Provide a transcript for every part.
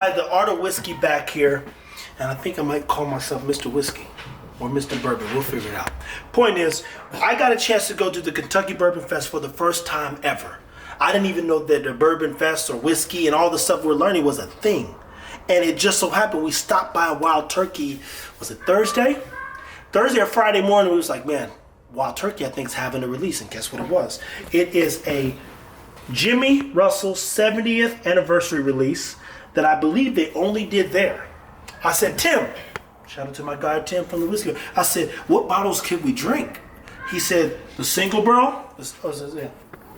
The art of whiskey back here, and I think I might call myself Mr. Whiskey or Mr. Bourbon. We'll figure it out. Point is, I got a chance to go to the Kentucky Bourbon Fest for the first time ever. I didn't even know that the Bourbon Fest or whiskey and all the stuff we're learning was a thing. And it just so happened we stopped by Wild Turkey, was it Thursday? Thursday or Friday morning, we was like, man, Wild Turkey I think is having a release, and guess what it was? It is a Jimmy Russell 70th anniversary release that I believe they only did there. I said, Tim, shout out to my guy Tim from the whiskey. I said, what bottles can we drink? He said, the single barrel,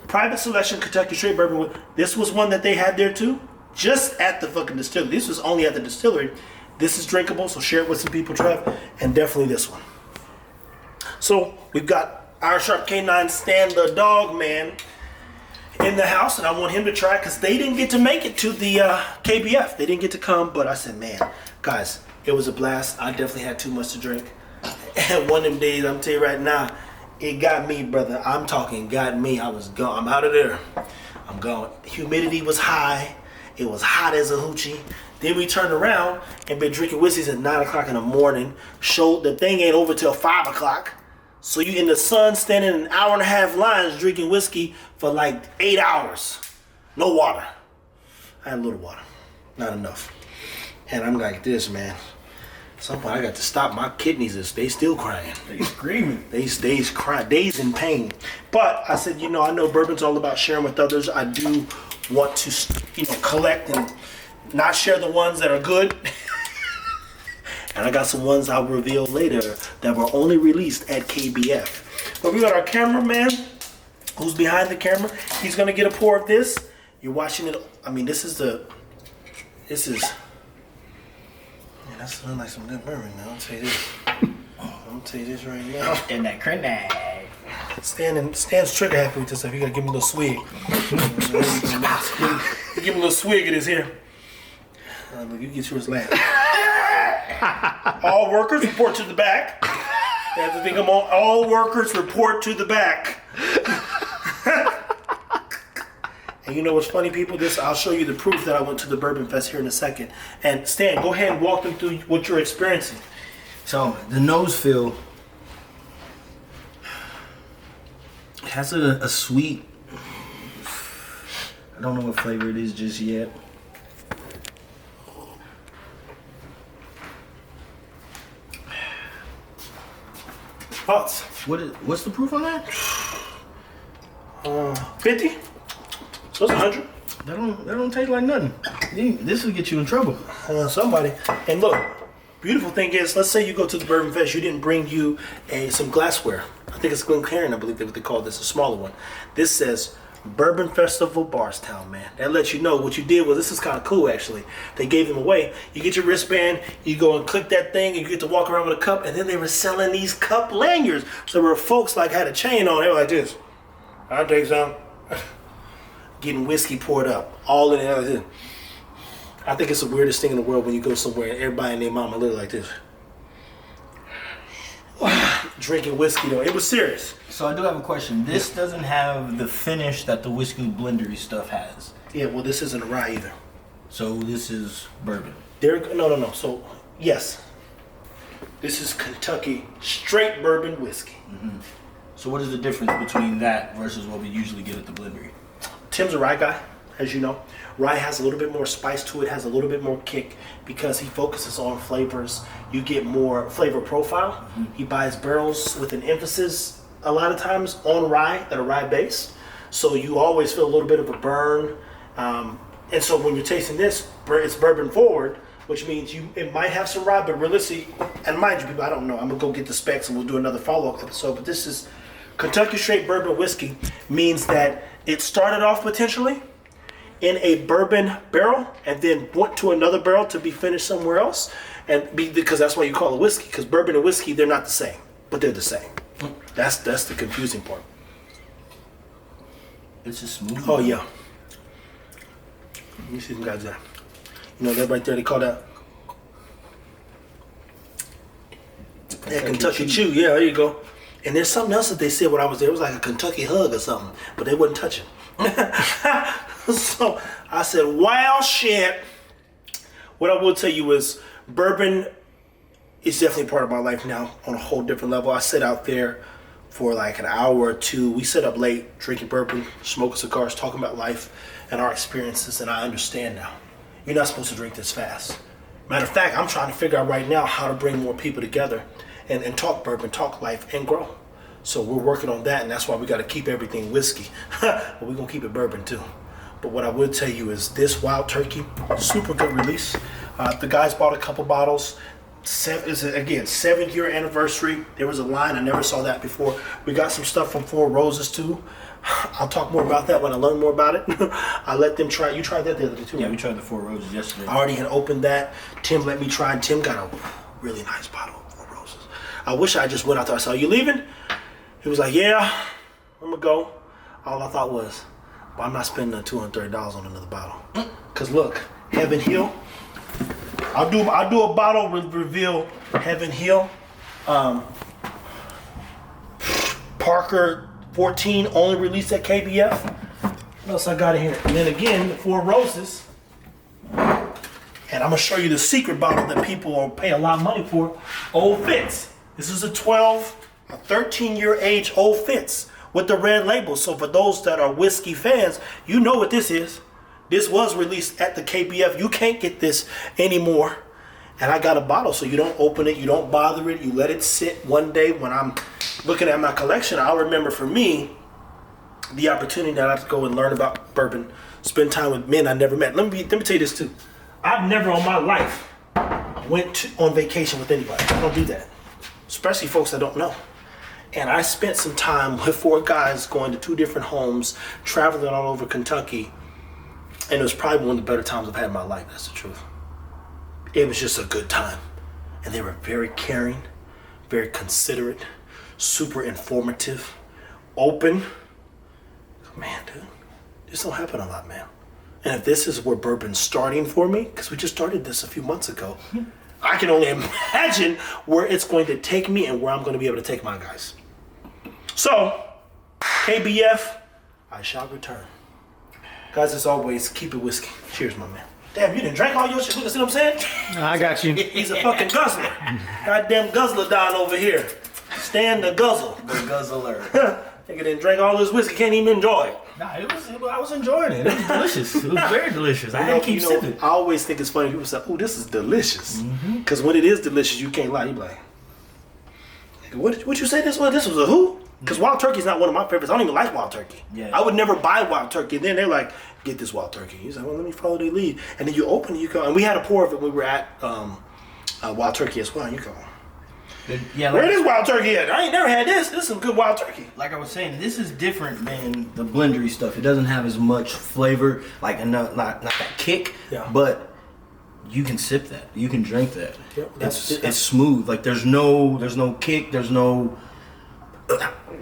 private selection Kentucky straight bourbon. This was one that they had there too, just at the fucking distillery. This was only at the distillery. This is drinkable, so share it with some people, Trev, and definitely this one. So we've got our Sharp K9 Stan the Dog Man in the house, and I want him to try because they didn't get to make it to the KBF. They didn't get to come, but I said, man, guys, it was a blast. I definitely had too much to drink. And one of them days, I'm telling you right now, it got me, brother. I'm talking got me. I was gone. I'm out of there. I'm gone. Humidity was high. It was hot as a hoochie. Then we turned around and been drinking whiskeys at 9 o'clock in the morning. Showed the thing ain't over till 5 o'clock. So you in the sun standing in an hour and a half lines drinking whiskey for like 8 hours. No water. I had a little water. Not enough. And I'm like this, man. At some point I got to stop. My kidneys, they still crying. They screaming. They crying. Days in pain. But I said, I know bourbon's all about sharing with others. I do want to, collect and not share the ones that are good. And I got some ones I'll reveal later that were only released at KBF. But we got our cameraman who's behind the camera. He's gonna get a pour of this. You're watching it. I mean, this is. Man, that's sounding like some good bourbon now. I'll tell you this. I'm tell you this right now. And that cranberry. Stan's trigger happy with this stuff. You gotta give him a little swig. Give him a little swig of this here. Look, you get yours last. All workers report to the back. You have to think I'm on. All workers report to the back. And you know what's funny, people? I'll show you the proof that I went to the Bourbon Fest here in a second. And Stan, go ahead and walk them through what you're experiencing. So the nose feel has a sweet. I don't know what flavor it is just yet. Thoughts? What's the proof on that? 50. So it's 100. That don't taste like nothing. This will get you in trouble. Somebody. And look, beautiful thing is, let's say you go to the Bourbon Fest, you didn't bring you some glassware. I think it's Glencairn, I believe that's what they call this, a smaller one. This says Bourbon Festival Barstown, man. That lets you know what you did was, this is kind of cool actually. They gave them away. You get your wristband, you go and click that thing, and you get to walk around with a cup, and then they were selling these cup lanyards. So there were folks like had a chain on, they were like this. I'll take some. Getting whiskey poured up, all in it. I think it's the weirdest thing in the world when you go somewhere and everybody and their mama look like this. Drinking whiskey though, it was serious. So I do have a question. This doesn't have the finish that the whiskey blendery stuff has. Yeah, well this isn't a rye either. So this is bourbon. No. So yes, this is Kentucky straight bourbon whiskey. Mm-hmm. So what is the difference between that versus what we usually get at the blendery? Tim's a rye guy, as you know. Rye has a little bit more spice to it, has a little bit more kick because he focuses on flavors. You get more flavor profile. Mm-hmm. He buys barrels with an emphasis a lot of times on rye, at a rye base. So you always feel a little bit of a burn. And so when you're tasting this, it's bourbon forward, which means it might have some rye, but realistically, and mind you people, I don't know. I'm gonna go get the specs and we'll do another follow-up episode, but this is Kentucky straight bourbon whiskey means that it started off potentially in a bourbon barrel and then went to another barrel to be finished somewhere else, because that's why you call it whiskey. Because bourbon and whiskey, they're not the same, but they're the same. That's the confusing part. It's just smooth. Oh yeah. Let me see some guys there. You know that right there? They call that Kentucky Chew. Yeah, there you go. And there's something else that they said when I was there. It was like a Kentucky hug or something, but they wouldn't touch it. So I said, wow, shit. What I will tell you is bourbon is definitely part of my life now on a whole different level. I sit out there for like an hour or two. We sit up late drinking bourbon, smoking cigars, talking about life and our experiences, and I understand now. You're not supposed to drink this fast. Matter of fact, I'm trying to figure out right now how to bring more people together and talk bourbon, talk life, and grow. So we're working on that, and that's why we got to keep everything whiskey. But we're going to keep it bourbon too. But what I would tell you is this Wild Turkey, super good release. The guys bought a couple bottles. Is again 7-year anniversary. There was a line, I never saw that before. We got some stuff from Four Roses too. I'll talk more about that when I learn more about it. I let them try. You tried that the other day too. Yeah, right? we tried the Four Roses yesterday. I already had opened that. Tim let me try, and Tim got a really nice bottle of Four Roses. I wish I just went out there. I said, "Are you leaving?" He was like, "Yeah, I'm gonna go." All I thought was, "Well, I'm not spending $230 on another bottle." Cause look, Heaven Hill. I'll do a bottle reveal. Heaven Hill. Parker 14 only released at KBF. What else I got in here? And then again, the Four Roses. And I'm gonna show you the secret bottle that people will pay a lot of money for. Old Fitz. This is a 13-year age Old Fitz with the red label. So for those that are whiskey fans, you know what this is. This was released at the KBF. You can't get this anymore. And I got a bottle, so you don't open it, you don't bother it, you let it sit. One day when I'm looking at my collection, I'll remember for me the opportunity that I have to go and learn about bourbon, spend time with men I never met. Let me tell you this too. I've never in my life went on vacation with anybody. I don't do that, especially folks I don't know. And I spent some time with 4 guys going to 2 different homes, traveling all over Kentucky. And it was probably one of the better times I've had in my life, that's the truth. It was just a good time. And they were very caring, very considerate, super informative, open. Man, dude, this don't happen a lot, man. And if this is where bourbon's starting for me, because we just started this a few months ago, I can only imagine where it's going to take me and where I'm going to be able to take my guys. So, KBF, I shall return. Guys, as always, keep it whiskey. Cheers, my man. Damn, you didn't drink all your shit. Look, see what I'm saying? I got you. He's a fucking guzzler. Goddamn guzzler down over here. Stand the guzzle. The guzzler. Nigga didn't drink all his whiskey, can't even enjoy it. Nah, I was enjoying it. It was delicious. It was very delicious. I had to keep sipping. I always think it's funny. People say, "Oh, this is delicious," because when it is delicious, you can't lie. You be like, "What you say this was? This was a who?" Because Wild Turkey is not one of my favorites. I don't even like Wild Turkey. Yeah. I would never buy Wild Turkey. And then they're like, "Get this Wild Turkey." He's like, "Well, let me follow their lead." And then you open it, you go, and we had a pour of it when we were at Wild Turkey as well. And you go, Yeah, "Where is Wild Turkey at? I ain't never had this. This is some good Wild Turkey." like I was saying, this is different than the blendery stuff. It doesn't have as much flavor, like not that kick, Yeah. but you can sip that. You can drink that. Yep, It's smooth. Like there's no kick. There's no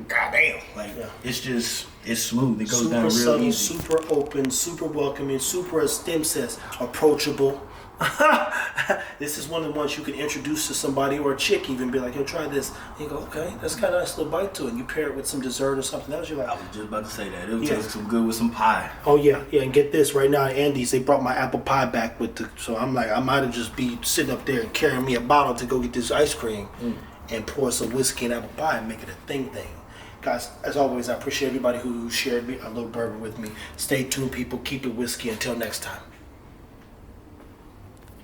goddamn. Like it's smooth. It goes Super down real subtle, easy. super open, super welcoming, super, as Stem says, approachable. This is one of the ones you can introduce to somebody or a chick, even be like, "Yo, try this." And you go, "Okay, that's got a nice little bite to it." And you pair it with some dessert or something else. You're like, I was just about to say that. It would Yeah. taste some good with some pie. "Oh yeah, yeah." And get this, right now at Andy's, they brought my apple pie back with the. So I'm like, I might have just be sitting up there and carrying me a bottle to go get this ice cream, and pour some whiskey and apple pie and make it a thing. Guys, as always, I appreciate everybody who shared a little bourbon with me. Stay tuned, people. Keep it whiskey. Until next time.